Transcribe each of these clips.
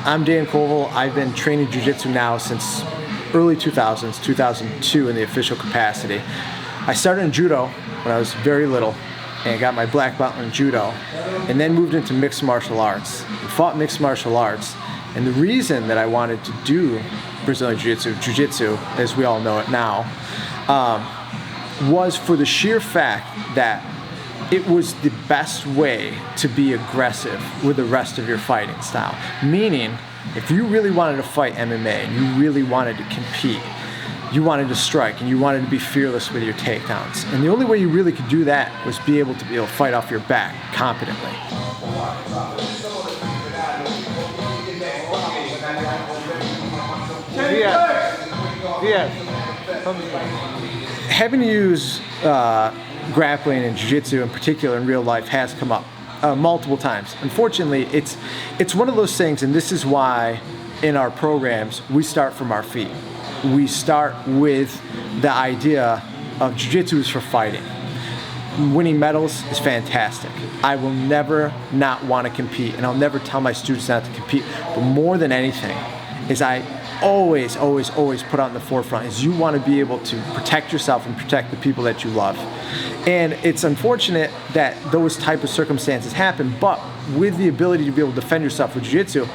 I'm Dan Covel. I've been training jiu-jitsu now since early 2000s, 2002 in the official capacity. I started in judo when I was very little and got my black belt in judo, and then moved into mixed martial arts and fought mixed martial arts. And the reason that I wanted to do Brazilian jiu-jitsu, as we all know it now, was for the sheer fact that it was the best way to be aggressive with the rest of your fighting style. Meaning, if you really wanted to fight MMA and you really wanted to compete, you wanted to strike and you wanted to be fearless with your takedowns. And the only way you really could do that was be able to fight off your back competently. Having to use grappling and jiu-jitsu in particular in real life has come up multiple times. Unfortunately, it's one of those things, and this is why in our programs we start from our feet. We start with the idea of jiu-jitsu is for fighting. Winning medals is fantastic. I will never not want to compete, and I'll never tell my students not to compete. But more than anything is I always put out in the forefront is you want to be able to protect yourself and protect the people that you love. And it's unfortunate that those type of circumstances happen, but with the ability to be able to defend yourself with jiu-jitsu,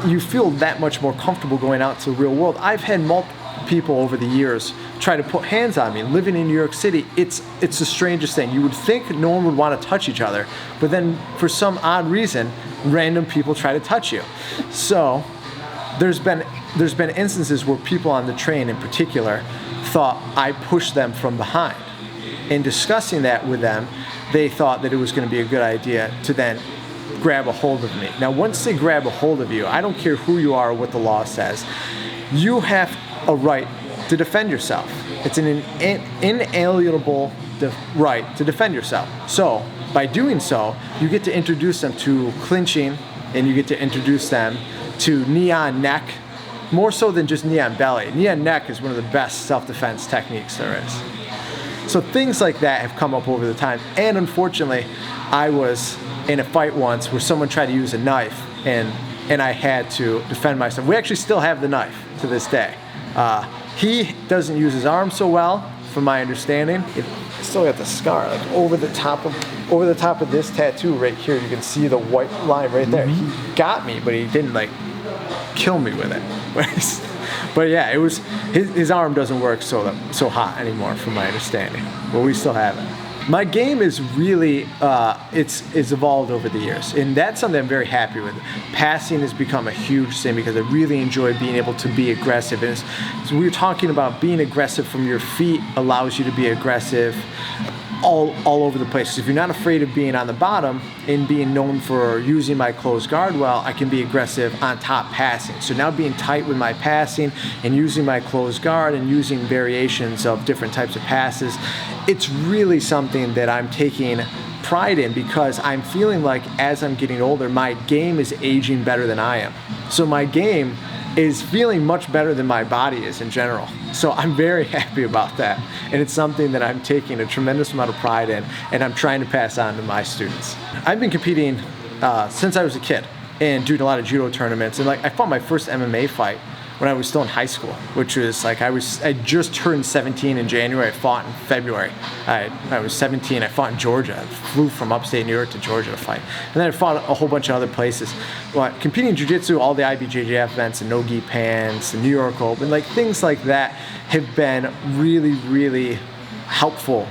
you feel that much more comfortable going out to the real world. I've had multiple people over the years try to put hands on me. Living in New York City, it's the strangest thing. You would think no one would want to touch each other, but then for some odd reason, random people try to touch you. So there's been instances where people on the train in particular thought I pushed them from behind. In discussing that with them, they thought that it was going to be a good idea to then grab a hold of me. Now, once they grab a hold of you, I don't care who you are or what the law says, you have a right to defend yourself. It's an inalienable right to defend yourself. So, by doing so, you get to introduce them to clinching, and you get to introduce them to knee on neck, more so than just knee on belly. Knee on neck is one of the best self-defense techniques there is. So things like that have come up over the time. And unfortunately, I was in a fight once where someone tried to use a knife, and I had to defend myself. We actually still have the knife to this day. He doesn't use his arm so well, from my understanding. I still got the scar, like over the top of this tattoo right here. You can see the white line right there. He got me, but he didn't like kill me with it. But yeah, it was his arm doesn't work so hot anymore, from my understanding. But we still have it. My game is really it's evolved over the years, and that's something I'm very happy with. Passing has become a huge thing because I really enjoy being able to be aggressive. And so we were talking about being aggressive from your feet allows you to be aggressive all over the place. So if you're not afraid of being on the bottom and being known for using my closed guard well, I can be aggressive on top passing. So now being tight with my passing and using my closed guard and using variations of different types of passes, it's really something that I'm taking pride in because I'm feeling like as I'm getting older, my game is aging better than I am. So my game is feeling much better than my body is in general. So I'm very happy about that. And it's something that I'm taking a tremendous amount of pride in, and I'm trying to pass on to my students. I've been competing since I was a kid and doing a lot of judo tournaments. And like I fought my first MMA fight when I was still in high school, which was like I just turned 17 in January. I fought in February. I was 17. I fought in Georgia. I flew from upstate New York to Georgia to fight, and then I fought a whole bunch of other places. But competing in jiu-jitsu, all the IBJJF events, and no-gi pants, the New York Open, like things like that have been really, really helpful,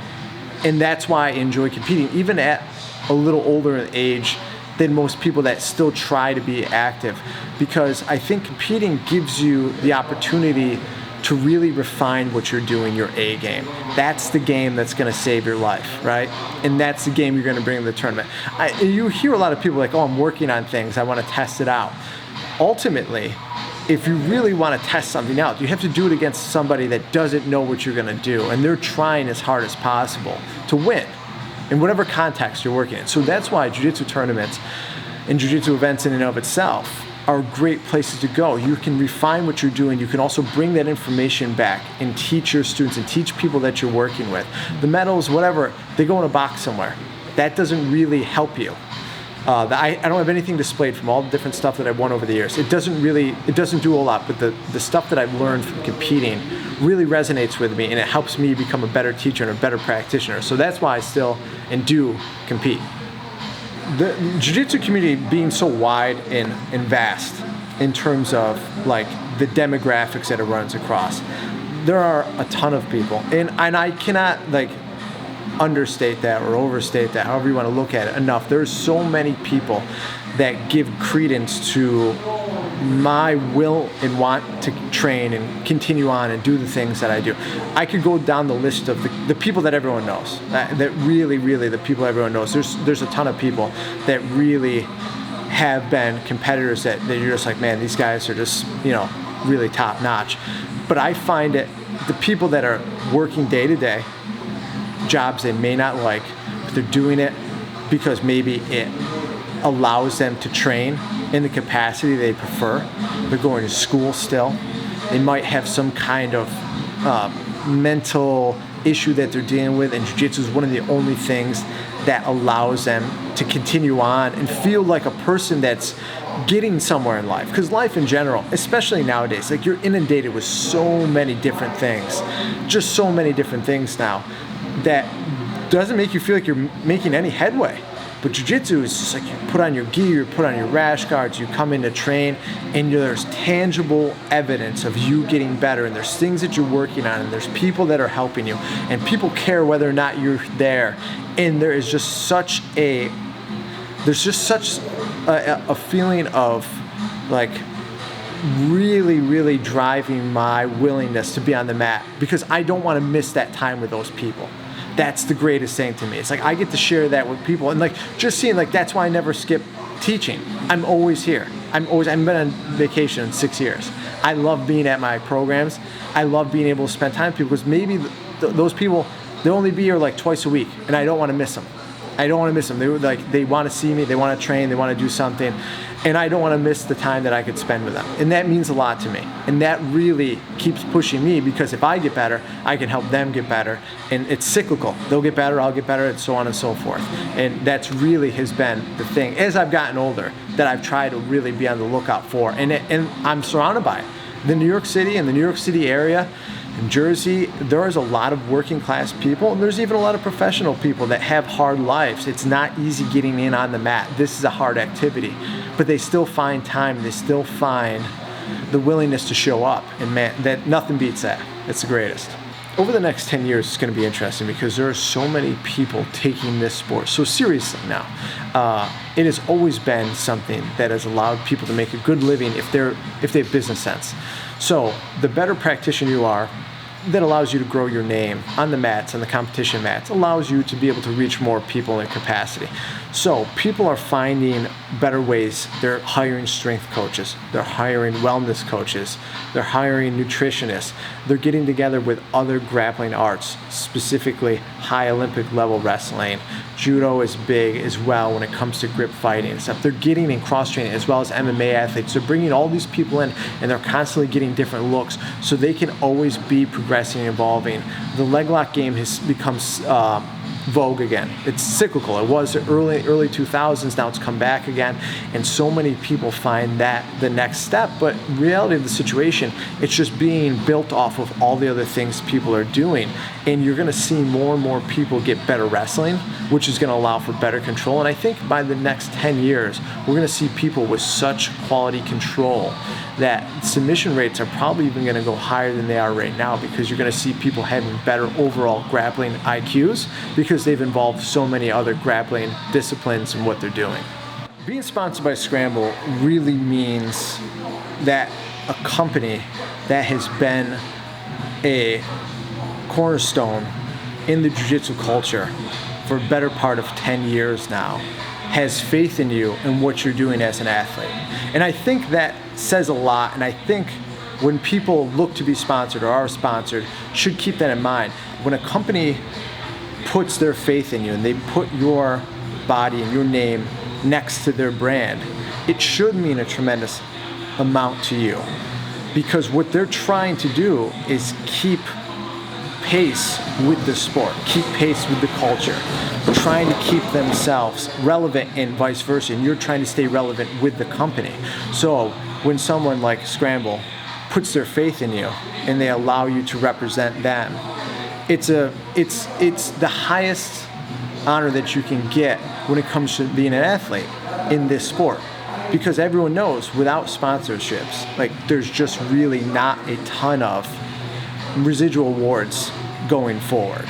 and that's why I enjoy competing, even at a little older in age than most people that still try to be active, because I think competing gives you the opportunity to really refine what you're doing, your A game. That's the game that's going to save your life, right? And that's the game you're going to bring to the tournament. You hear a lot of people like, oh, I'm working on things, I want to test it out. Ultimately, if you really want to test something out, you have to do it against somebody that doesn't know what you're going to do, and they're trying as hard as possible to win in whatever context you're working in. So that's why jiu-jitsu tournaments and jiu-jitsu events in and of itself are great places to go. You can refine what you're doing. You can also bring that information back and teach your students and teach people that you're working with. The medals, whatever, they go in a box somewhere. That doesn't really help you. I don't have anything displayed from all the different stuff that I've won over the years. It doesn't do a lot, but the stuff that I've learned from competing really resonates with me, and it helps me become a better teacher and a better practitioner. So that's why I still and do compete. The jiu-jitsu community being so wide and vast in terms of like the demographics that it runs across, there are a ton of people, and I cannot like understate that or overstate that, however you want to look at it, enough. There's so many people that give credence to my will and want to train and continue on and do the things that I do. I could go down the list of the people that everyone knows, that really, really the people everyone knows. There's a ton of people that really have been competitors that you're just like, man, these guys are just, really top notch. But I find it, the people that are working day to day, jobs they may not like, but they're doing it because maybe it allows them to train in the capacity they prefer. They're going to school still. They might have some kind of mental issue that they're dealing with, and jiu-jitsu is one of the only things that allows them to continue on and feel like a person that's getting somewhere in life. Because life in general, especially nowadays, like you're inundated with so many different things, just so many different things now, that doesn't make you feel like you're making any headway. But jiu-jitsu is just like you put on your gear, you put on your rash guards, you come in to train, and there's tangible evidence of you getting better, and there's things that you're working on, and there's people that are helping you, and people care whether or not you're there. And there is just such a feeling of like really, really driving my willingness to be on the mat, because I don't want to miss that time with those people. That's the greatest thing to me. It's like I get to share that with people, and like just seeing, like, that's why I never skip teaching. I'm always here. I've been on vacation in 6 years. I love being at my programs. I love being able to spend time with people, because maybe those people, they'll only be here like twice a week, and I don't want to miss them. I don't want to miss them. They want to see me, they want to train, they want to do something, and I don't want to miss the time that I could spend with them. And that means a lot to me. And that really keeps pushing me, because if I get better, I can help them get better. And it's cyclical. They'll get better, I'll get better, and so on and so forth. And that's really has been the thing, as I've gotten older, that I've tried to really be on the lookout for. And I'm surrounded by it. The New York City and the New York City area, in Jersey, there is a lot of working class people, and there's even a lot of professional people that have hard lives. It's not easy getting in on the mat. This is a hard activity, but they still find time, they still find the willingness to show up, and man, that nothing beats that. It's the greatest. Over the next 10 years, it's going to be interesting, because there are so many people taking this sport so seriously now. It has always been something that has allowed people to make a good living if they have business sense. So the better practitioner you are, that allows you to grow your name on the mats, on the competition mats, allows you to be able to reach more people in capacity. So people are finding better ways. They're hiring strength coaches, they're hiring wellness coaches, they're hiring nutritionists, they're getting together with other grappling arts, specifically high Olympic level wrestling. Judo is big as well when it comes to grip fighting and stuff. They're getting in cross-training, as well as MMA athletes. They're bringing all these people in, and they're constantly getting different looks, so they can always be progressing and evolving. The leg lock game has become vogue again. It's cyclical. It was early 2000s. Now it's come back again, and so many people find that the next step. But in reality of the situation, it's just being built off of all the other things people are doing, and you're going to see more and more people get better wrestling, which is going to allow for better control. And I think by the next 10 years, we're going to see people with such quality control that submission rates are probably even going to go higher than they are right now, because you're going to see people having better overall grappling IQs because they've involved so many other grappling disciplines in what they're doing. Being sponsored by Scramble really means that a company that has been a cornerstone in the jiu-jitsu culture for a better part of 10 years now has faith in you and what you're doing as an athlete. And I think that says a lot, and I think when people look to be sponsored or are sponsored, should keep that in mind. When a company puts their faith in you and they put your body and your name next to their brand, it should mean a tremendous amount to you, because what they're trying to do is keep pace with the sport, keep pace with the culture, trying to keep themselves relevant and vice versa, and you're trying to stay relevant with the company. So when someone like Scramble puts their faith in you and they allow you to represent them, it's the highest honor that you can get when it comes to being an athlete in this sport, because everyone knows without sponsorships, like, there's just really not a ton of residual awards going forward.